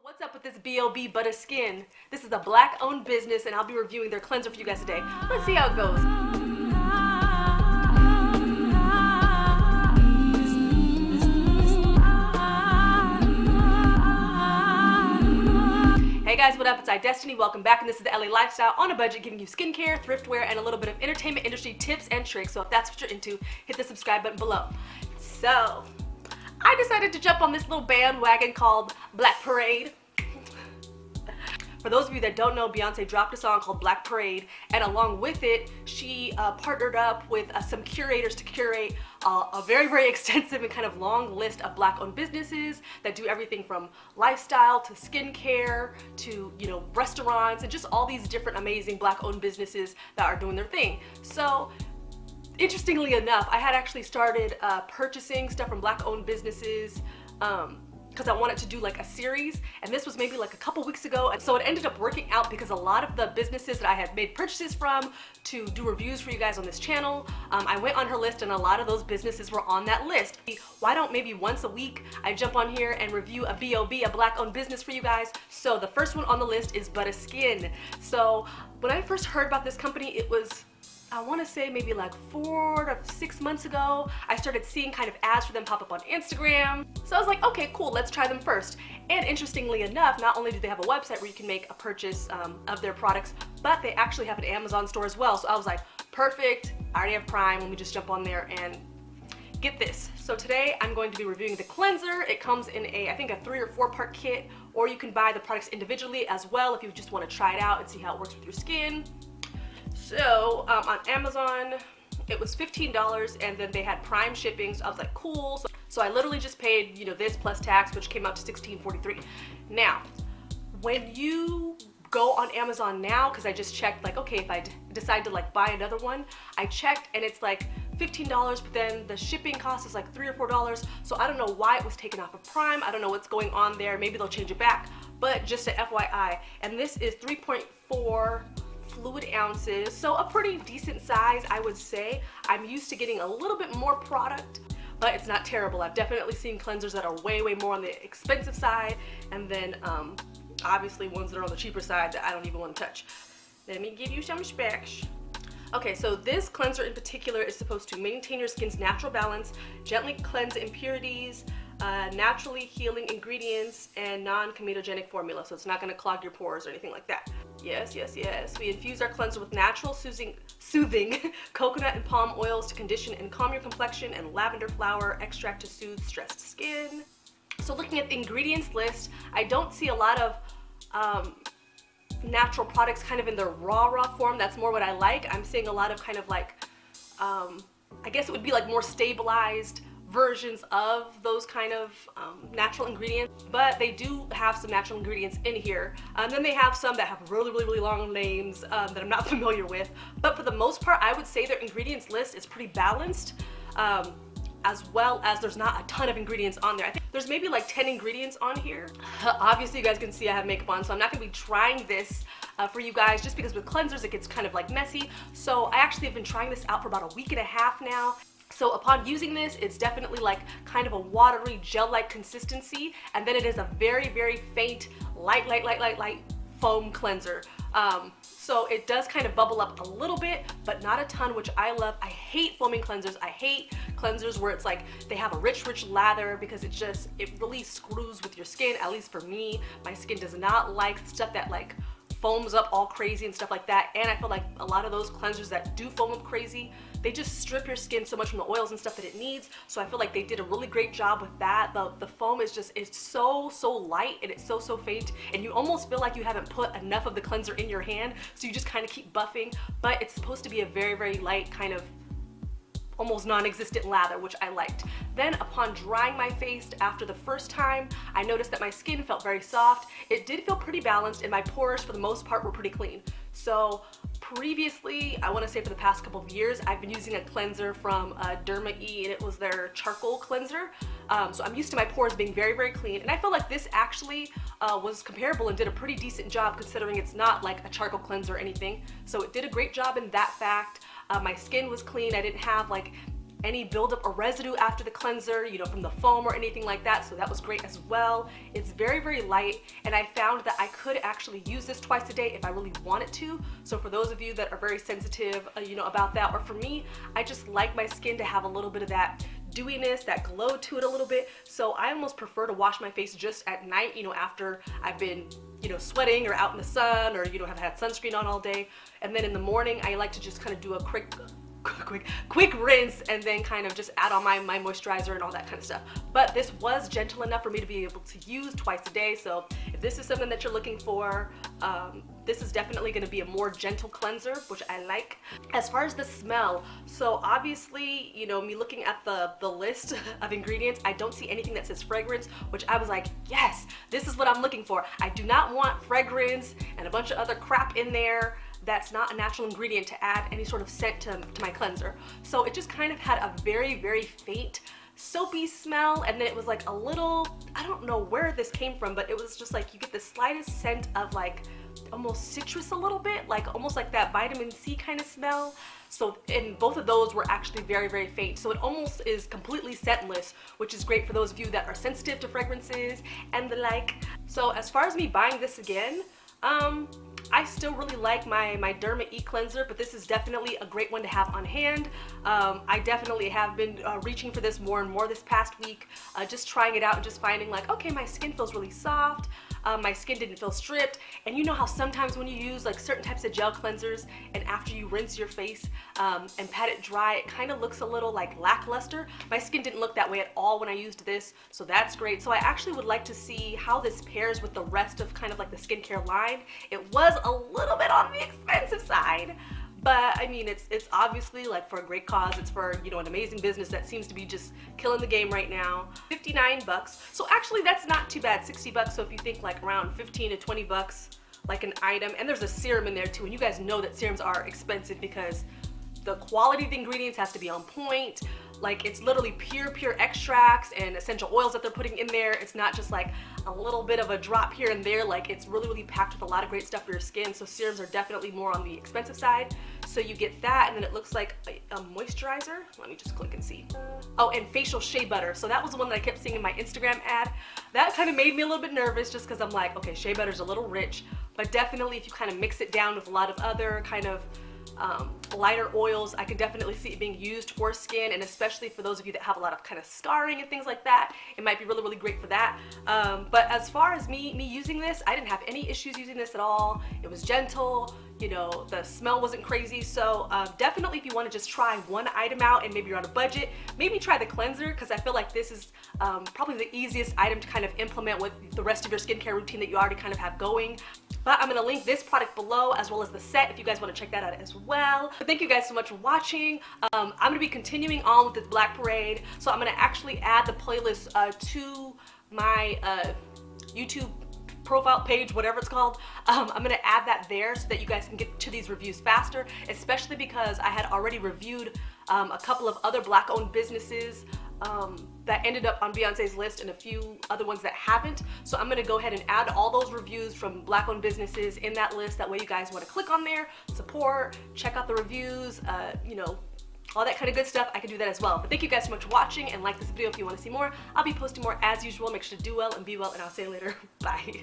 What's up with this B.O.B. Buttah Skin? This is a black-owned business and I'll be reviewing their cleanser for you guys today. Let's see how it goes. Hey guys, what up? It's iDestiny. Welcome back, and this is the LA Lifestyle on a budget, giving you skincare, thriftwear, and a little bit of entertainment industry tips and tricks. So if that's what you're into, hit the subscribe button below. So, I decided to jump on this little bandwagon called Black Parade. For those of you that don't know, Beyonce dropped a song called Black Parade, and along with it, she partnered up with some curators to curate a very, very extensive and kind of long list of black-owned businesses that do everything from lifestyle to skincare to, you know, restaurants and just all these different amazing black-owned businesses that are doing their thing. So, interestingly enough, I had actually started purchasing stuff from black-owned businesses because I wanted to do like a series, and this was maybe like a couple weeks ago, and so it ended up working out because a lot of the businesses that I had made purchases from to do reviews for you guys on this channel, I went on her list and a lot of those businesses were on that list. Why don't maybe once a week I jump on here and review a B.O.B., a black-owned business for you guys? So the first one on the list is Buttah Skin. So when I first heard about this company, it was, I want to say maybe like 4 to 6 months ago, I started seeing kind of ads for them pop up on Instagram. So I was like, okay, cool, let's try them first. And interestingly enough, not only do they have a website where you can make a purchase of their products, but they actually have an Amazon store as well. So I was like, perfect, I already have Prime, let me just jump on there and get this. So today I'm going to be reviewing the cleanser. It comes in I think a 3 or 4 part kit, or you can buy the products individually as well if you just want to try it out and see how it works with your skin. So on Amazon, it was $15, and then they had Prime shipping, so I was like, cool. So I literally just paid, you know, this plus tax, which came out to $16.43. Now, when you go on Amazon now, because I just checked, like, okay, if I decide to like buy another one, I checked and it's like $15, but then the shipping cost is like $3 or $4. So I don't know why it was taken off of Prime. I don't know what's going on there. Maybe they'll change it back, but just a FYI. And this is 3.4 fluid ounces, so a pretty decent size, I would say. I'm used to getting a little bit more product, but it's not terrible. I've definitely seen cleansers that are way, way more on the expensive side, and then obviously ones that are on the cheaper side that I don't even want to touch. Let me give you some specs. Okay, so this cleanser in particular is supposed to maintain your skin's natural balance, gently cleanse impurities, naturally healing ingredients, and non-comedogenic formula, so it's not going to clog your pores or anything like that. Yes, yes, yes. We infuse our cleanser with natural soothing coconut and palm oils to condition and calm your complexion, and lavender flower extract to soothe stressed skin. So looking at the ingredients list, I don't see a lot of natural products kind of in their raw form. That's more what I like. I'm seeing a lot of kind of like, I guess it would be like more stabilized versions of those kind of natural ingredients, but they do have some natural ingredients in here. And then they have some that have really, really, really long names that I'm not familiar with, but for the most part, I would say their ingredients list is pretty balanced, as well as there's not a ton of ingredients on there. I think there's maybe like 10 ingredients on here. Obviously, you guys can see I have makeup on, so I'm not gonna be trying this for you guys, just because with cleansers, it gets kind of like messy. So I actually have been trying this out for about a week and a half now. So upon using this, it's definitely like kind of a watery gel-like consistency, and then it is a very, very faint, light foam cleanser. So it does kind of bubble up a little bit, but not a ton, which I love. I hate foaming cleansers. I hate cleansers where it's like they have a rich lather, because it really screws with your skin. At least for me, my skin does not like stuff that like foams up all crazy and stuff like that. And I feel like a lot of those cleansers that do foam up crazy, they just strip your skin so much from the oils and stuff that it needs. So I feel like they did a really great job with that. The foam is just, it's so light, and it's so faint, and you almost feel like you haven't put enough of the cleanser in your hand, so you just kind of keep buffing. But it's supposed to be a very, very light kind of almost non-existent lather, which I liked. Then upon drying my face after the first time, I noticed that my skin felt very soft. It did feel pretty balanced, and my pores for the most part were pretty clean. So previously, I want to say for the past couple of years, I've been using a cleanser from Derma E, and it was their charcoal cleanser. So I'm used to my pores being very, very clean, and I feel like this actually was comparable and did a pretty decent job, considering it's not like a charcoal cleanser or anything. So it did a great job in that fact. My skin was clean. I didn't have like any buildup or residue after the cleanser, you know, from the foam or anything like that, so that was great as well. It's very, very light, and I found that I could actually use this twice a day if I really wanted to. So for those of you that are very sensitive, you know, about that, or for me, I just like my skin to have a little bit of that dewiness, that glow to it a little bit. So I almost prefer to wash my face just at night, you know, after I've been, you know, sweating or out in the sun, or, you know, have had sunscreen on all day. And then in the morning, I like to just kind of do a quick rinse, and then kind of just add on my moisturizer and all that kind of stuff. But this was gentle enough for me to be able to use twice a day. So if this is something that you're looking for, this is definitely going to be a more gentle cleanser, which I like. As far as the smell, so obviously, you know, me looking at the list of ingredients, I don't see anything that says fragrance, which I was like, yes, this is what I'm looking for. I do not want fragrance and a bunch of other crap in there that's not a natural ingredient to add any sort of scent to my cleanser. So it just kind of had a very, very faint soapy smell, and then it was like a little, I don't know where this came from, but it was just like you get the slightest scent of like almost citrus a little bit, like almost like that vitamin C kind of smell. So, and both of those were actually very, very faint. So it almost is completely scentless, which is great for those of you that are sensitive to fragrances and the like. So as far as me buying this again, I still really like my Derma E cleanser, but this is definitely a great one to have on hand. I definitely have been reaching for this more and more this past week, just trying it out and just finding like, okay, my skin feels really soft. My skin didn't feel stripped. And you know how sometimes when you use like certain types of gel cleansers, and after you rinse your face and pat it dry, it kind of looks a little like lackluster. My skin didn't look that way at all when I used this, so that's great. So I actually would like to see how this pairs with the rest of kind of like the skincare line. It was a little bit on the expensive side, but I mean, it's obviously like for a great cause. It's for, you know, an amazing business that seems to be just killing the game right now. 59 bucks. So actually that's not too bad. 60 bucks. So if you think like around 15 to 20 bucks, like an item, and there's a serum in there too. And you guys know that serums are expensive because the quality of the ingredients has to be on point. Like it's literally pure extracts and essential oils that they're putting in there. It's not just like a little bit of a drop here and there. Like it's really packed with a lot of great stuff for your skin. So serums are definitely more on the expensive side. So you get that, and then it looks like a moisturizer. Let me just click and see. Oh, and facial shea butter. So that was the one that I kept seeing in my Instagram ad. That kind of made me a little bit nervous just because I'm like, okay, shea butter's a little rich, but definitely if you kind of mix it down with a lot of other kind of lighter oils, I can definitely see it being used for skin, and especially for those of you that have a lot of kind of scarring and things like that, it might be really great for that. But as far as me using this, I didn't have any issues using this at all. It was gentle, you know, the smell wasn't crazy. So definitely if you want to just try one item out and maybe you're on a budget, maybe try the cleanser, because I feel like this is probably the easiest item to kind of implement with the rest of your skincare routine that you already kind of have going. But I'm going to link this product below as well as the set if you guys want to check that out as well. But thank you guys so much for watching. I'm going to be continuing on with this Black Parade. So I'm going to actually add the playlist to my YouTube profile page, whatever it's called. I'm going to add that there so that you guys can get to these reviews faster, especially because I had already reviewed a couple of other Black owned businesses that ended up on Beyonce's list, and a few other ones that haven't. So I'm going to go ahead and add all those reviews from Black owned businesses in that list. That way you guys want to click on there, support, check out the reviews, you know, all that kind of good stuff. I can do that as well. But thank you guys so much for watching, and like this video if you want to see more. I'll be posting more as usual. Make sure to do well and be well, and I'll see you later. Bye.